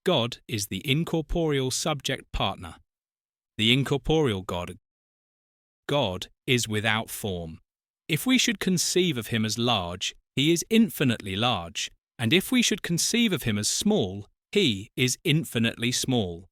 God is the incorporeal subject partner. The incorporeal God. God is without form. If we should conceive of him as large, he is infinitely large, and if we should conceive of him as small, he is infinitely small.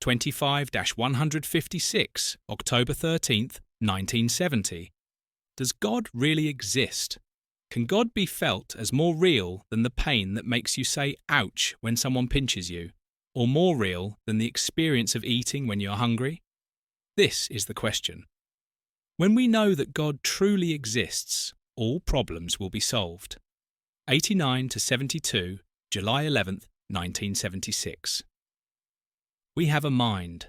25-156, October 13th, 1970. Does God really exist? Can God be felt as more real than the pain that makes you say ouch when someone pinches you, or more real than the experience of eating when you're hungry? This is the question. When we know that God truly exists, all problems will be solved. 89-72, July 11th, 1976. We have a mind.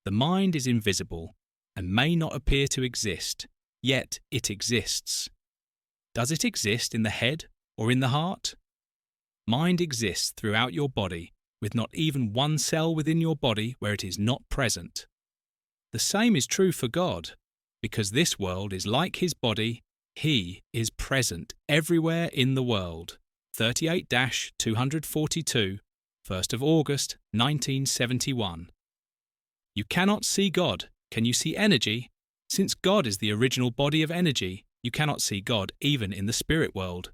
The mind is invisible and may not appear to exist, yet it exists. Does it exist in the head or in the heart? Mind exists throughout your body, with not even one cell within your body where it is not present. The same is true for God. Because this world is like his body, he is present everywhere in the world. 38-242, 1st of August, 1971. You cannot see God. Can you see energy? Since God is the original body of energy, you cannot see God even in the spirit world.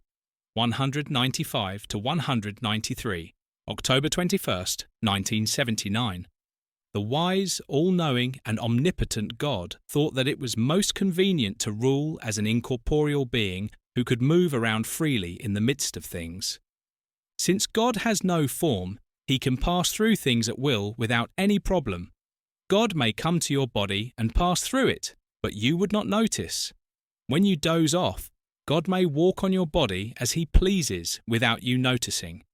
195-193, October 21st, 1979. The wise, all-knowing and omnipotent God thought that it was most convenient to rule as an incorporeal being who could move around freely in the midst of things. Since God has no form, he can pass through things at will without any problem. God may come to your body and pass through it, but you would not notice. When you doze off, God may walk on your body as he pleases without you noticing.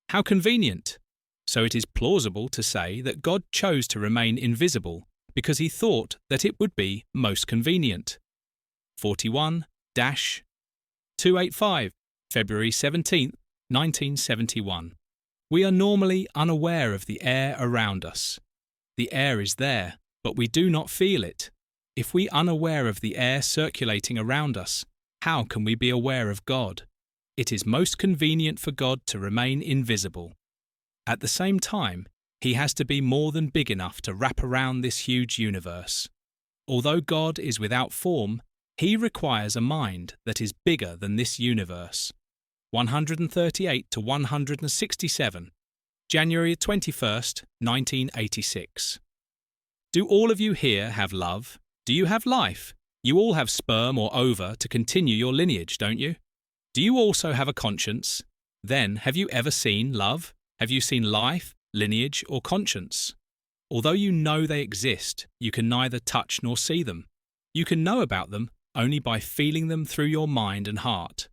How convenient! So it is plausible to say that God chose to remain invisible because he thought that it would be most convenient. 41-285, February 17, 1971. We are normally unaware of the air around us. The air is there, but we do not feel it. If we are unaware of the air circulating around us, how can we be aware of God? It is most convenient for God to remain invisible. At the same time, he has to be more than big enough to wrap around this huge universe. Although God is without form, he requires a mind that is bigger than this universe. 138-167, January 21st, 1986. Do all of you here have love? Do you have life? You all have sperm or ova to continue your lineage, don't you? Do you also have a conscience? Then, have you ever seen love? Have you seen life, lineage, or conscience? Although you know they exist, you can neither touch nor see them. You can know about them only by feeling them through your mind and heart.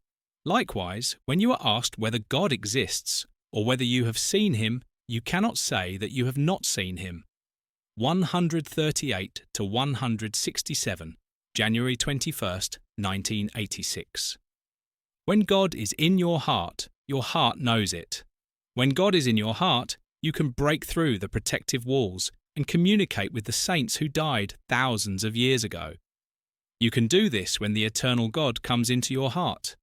Likewise, when you are asked whether God exists or whether you have seen him, you cannot say that you have not seen him. 138-167, January 21st, 1986. When God is in your heart knows it. When God is in your heart, you can break through the protective walls and communicate with the saints who died thousands of years ago. You can do this when the eternal God comes into your heart.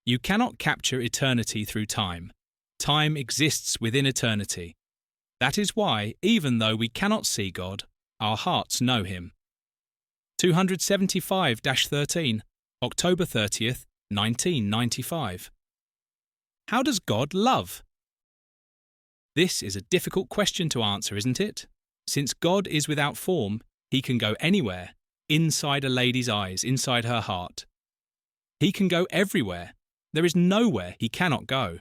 You cannot capture eternity through time. Time exists within eternity. That is why, even though we cannot see God, our hearts know him. 275-13, October 30th, 1995. How does God love? This is a difficult question to answer, isn't it? Since God is without form, he can go anywhere, inside a lady's eyes, inside her heart. He can go everywhere. There is nowhere he cannot go.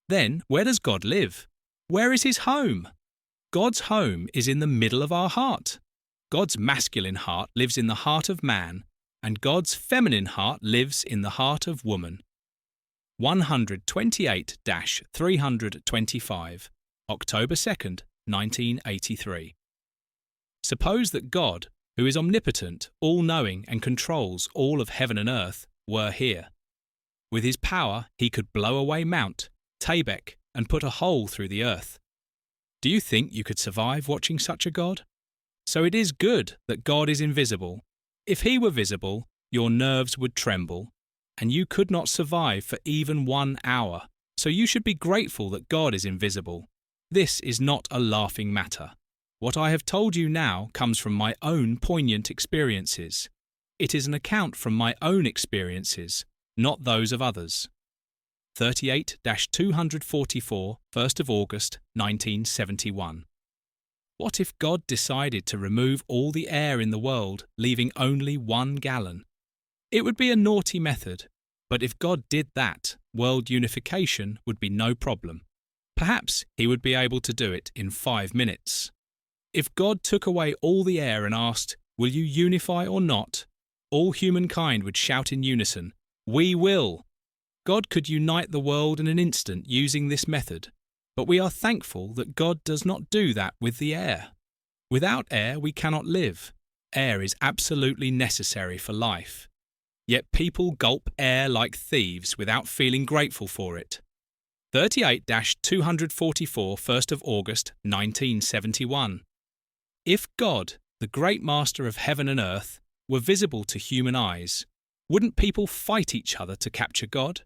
Then, where does God live? Where is his home? God's home is in the middle of our heart. God's masculine heart lives in the heart of man, and God's feminine heart lives in the heart of woman. 128-325, October 2nd, 1983. Suppose that God, who is omnipotent, all-knowing and controls all of heaven and earth, were here. With his power, he could blow away Mount Taybec and put a hole through the earth. Do you think you could survive watching such a God? So it is good that God is invisible. If he were visible, your nerves would tremble, and you could not survive for even 1 hour. So you should be grateful that God is invisible. This is not a laughing matter. What I have told you now comes from my own poignant experiences. It is an account from my own experiences, not those of others. 38-244, 1st of August, 1971. What if God decided to remove all the air in the world, leaving only 1 gallon? It would be a naughty method, but if God did that, world unification would be no problem. Perhaps he would be able to do it in 5 minutes. If God took away all the air and asked, "Will you unify or not?" all humankind would shout in unison, "We will!" God could unite the world in an instant using this method, but we are thankful that God does not do that with the air. Without air, we cannot live. Air is absolutely necessary for life. Yet people gulp air like thieves without feeling grateful for it. 38-244, 1st of August, 1971. If God, the great master of heaven and earth, were visible to human eyes, wouldn't people fight each other to capture God?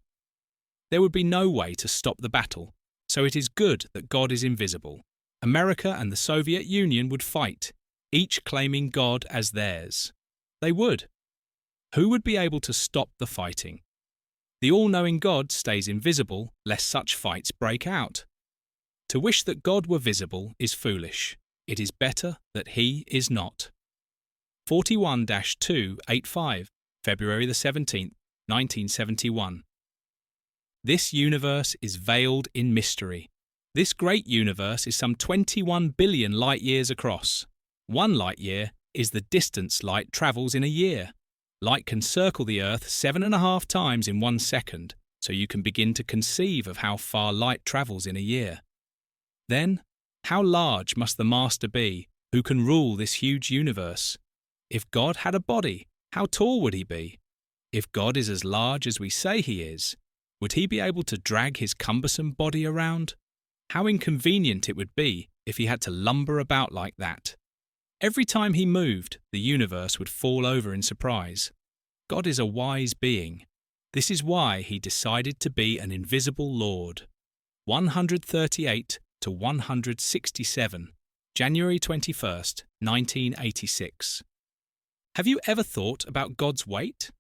There would be no way to stop the battle, so it is good that God is invisible. America and the Soviet Union would fight, each claiming God as theirs. They would. Who would be able to stop the fighting? The all-knowing God stays invisible lest such fights break out. To wish that God were visible is foolish. It is better that he is not. 41-285, February the 17th, 1971. This universe is veiled in mystery. This great universe is some 21 billion light-years across. 1 light-year is the distance light travels in a year. Light can circle the Earth 7.5 times in 1 second, so you can begin to conceive of how far light travels in a year. Then, how large must the Master be, who can rule this huge universe? If God had a body, how tall would he be? If God is as large as we say he is, would he be able to drag his cumbersome body around? How inconvenient it would be if he had to lumber about like that. Every time he moved, the universe would fall over in surprise. God is a wise being. This is why he decided to be an invisible Lord. 138-167, January 21st, 1986. Have you ever thought about God's weight?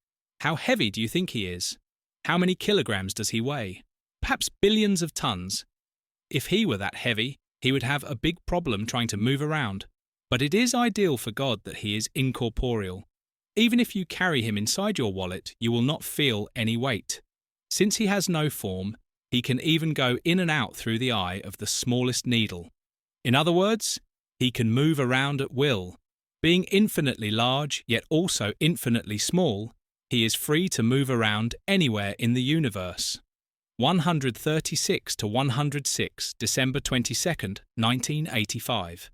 How heavy do you think he is? How many kilograms does he weigh? Perhaps billions of tons. If he were that heavy, he would have a big problem trying to move around. But it is ideal for God that he is incorporeal. Even if you carry him inside your wallet, you will not feel any weight. Since he has no form, he can even go in and out through the eye of the smallest needle. In other words, he can move around at will. Being infinitely large, yet also infinitely small, he is free to move around anywhere in the universe. 136-106, December 22nd, 1985.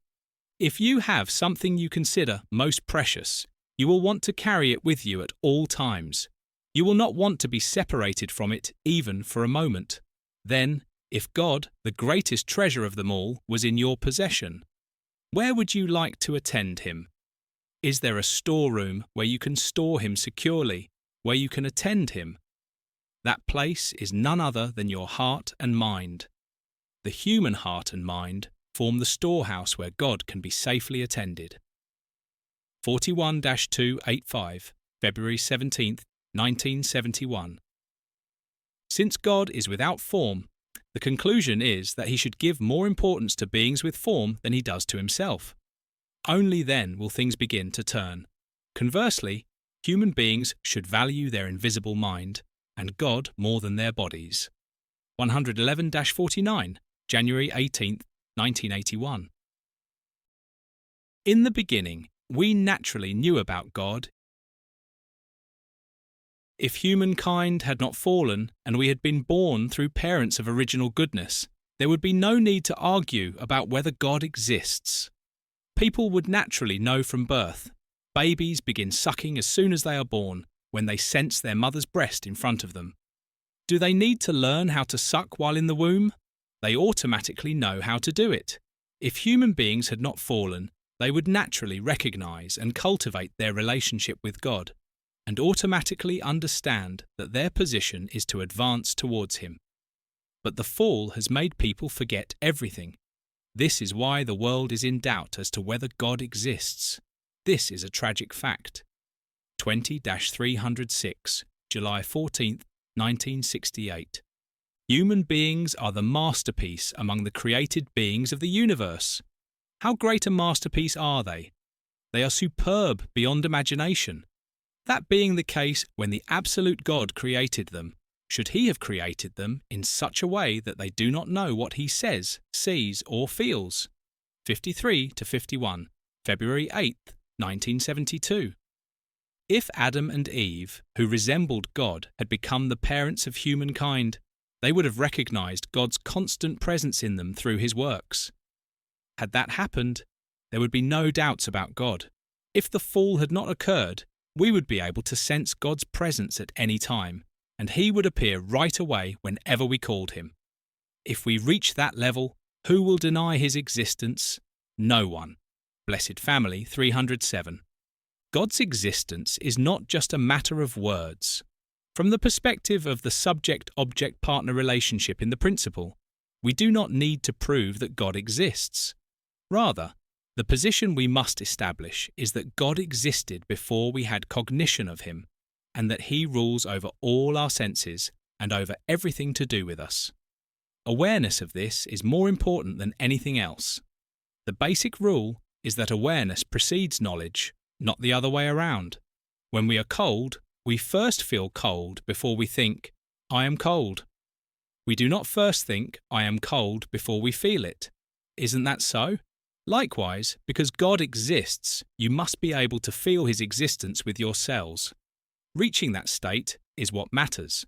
If you have something you consider most precious, you will want to carry it with you at all times. You will not want to be separated from it even for a moment. Then, if God, the greatest treasure of them all, was in your possession, where would you like to attend him? Is there a storeroom where you can store him securely, where you can attend him? That place is none other than your heart and mind. The human heart and mind form the storehouse where God can be safely attended. 41-285, February 17th, 1971. Since God is without form, the conclusion is that he should give more importance to beings with form than he does to himself. Only then will things begin to turn. Conversely, human beings should value their invisible mind, and God more than their bodies. 111-49, January 18th, 1981. In the beginning, we naturally knew about God. If humankind had not fallen and we had been born through parents of original goodness, there would be no need to argue about whether God exists. People would naturally know from birth. Babies begin sucking as soon as they are born, when they sense their mother's breast in front of them. Do they need to learn how to suck while in the womb? They automatically know how to do it. If human beings had not fallen, they would naturally recognize and cultivate their relationship with God, and automatically understand that their position is to advance towards him. But the fall has made people forget everything. This is why the world is in doubt as to whether God exists. This is a tragic fact. 20-306, July 14, 1968. Human beings are the masterpiece among the created beings of the universe. How great a masterpiece are they? They are superb beyond imagination. That being the case, when the absolute God created them, should he have created them in such a way that they do not know what he says, sees, or feels? 53-51, February 8, 1972. If Adam and Eve, who resembled God, had become the parents of humankind, they would have recognized God's constant presence in them through his works. Had that happened, there would be no doubts about God. If the fall had not occurred, we would be able to sense God's presence at any time, and he would appear right away whenever we called him. If we reach that level, who will deny his existence? No one. Blessed Family 307. God's existence is not just a matter of words. From the perspective of the subject-object-partner relationship in the principle, we do not need to prove that God exists. Rather, the position we must establish is that God existed before we had cognition of him, and that he rules over all our senses and over everything to do with us. Awareness of this is more important than anything else. The basic rule is that awareness precedes knowledge, not the other way around. When we are cold, we first feel cold before we think, I am cold. We do not first think, I am cold, before we feel it. Isn't that so? Likewise, because God exists, you must be able to feel his existence with your cells. Reaching that state is what matters.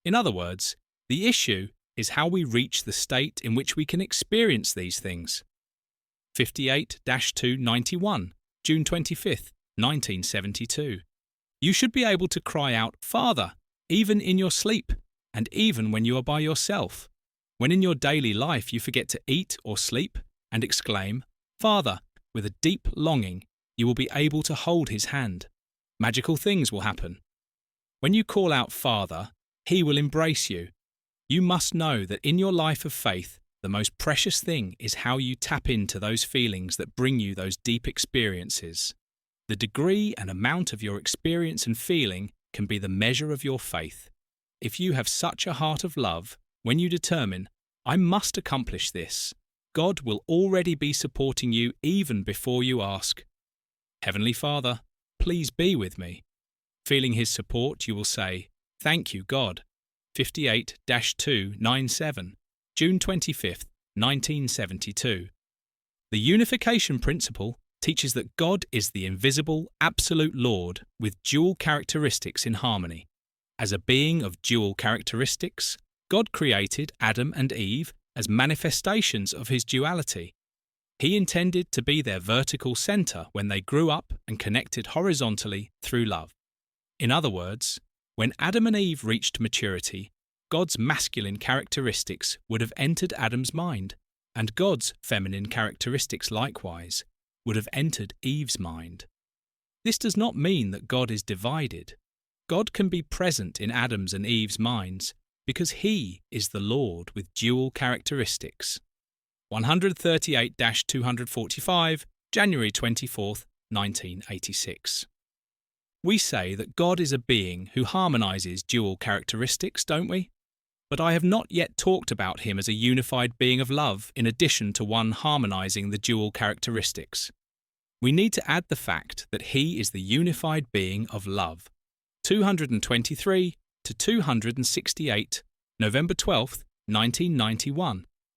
In other words, the issue is how we reach the state in which we can experience these things. 58-291, June 25, 1972. You should be able to cry out, Father, even in your sleep, and even when you are by yourself. When in your daily life you forget to eat or sleep, and exclaim, Father, with a deep longing, you will be able to hold his hand. Magical things will happen. When you call out Father, he will embrace you. You must know that in your life of faith, the most precious thing is how you tap into those feelings that bring you those deep experiences. The degree and amount of your experience and feeling can be the measure of your faith. If you have such a heart of love, when you determine, I must accomplish this, God will already be supporting you even before you ask. Heavenly Father, please be with me. Feeling his support, you will say, Thank you, God. 58-297, June 25, 1972. The unification principle teaches that God is the invisible, absolute Lord with dual characteristics in harmony. As a being of dual characteristics, God created Adam and Eve as manifestations of his duality. He intended to be their vertical center when they grew up and connected horizontally through love. In other words, when Adam and Eve reached maturity, God's masculine characteristics would have entered Adam's mind, and God's feminine characteristics likewise would have entered Eve's mind. This does not mean that God is divided. God can be present in Adam's and Eve's minds because he is the Lord with dual characteristics. 138-245, January 24, 1986. We say that God is a being who harmonizes dual characteristics, don't we? But I have not yet talked about him as a unified being of love in addition to one harmonizing the dual characteristics. We need to add the fact that he is the unified being of love. 223-268, November 12, 1991.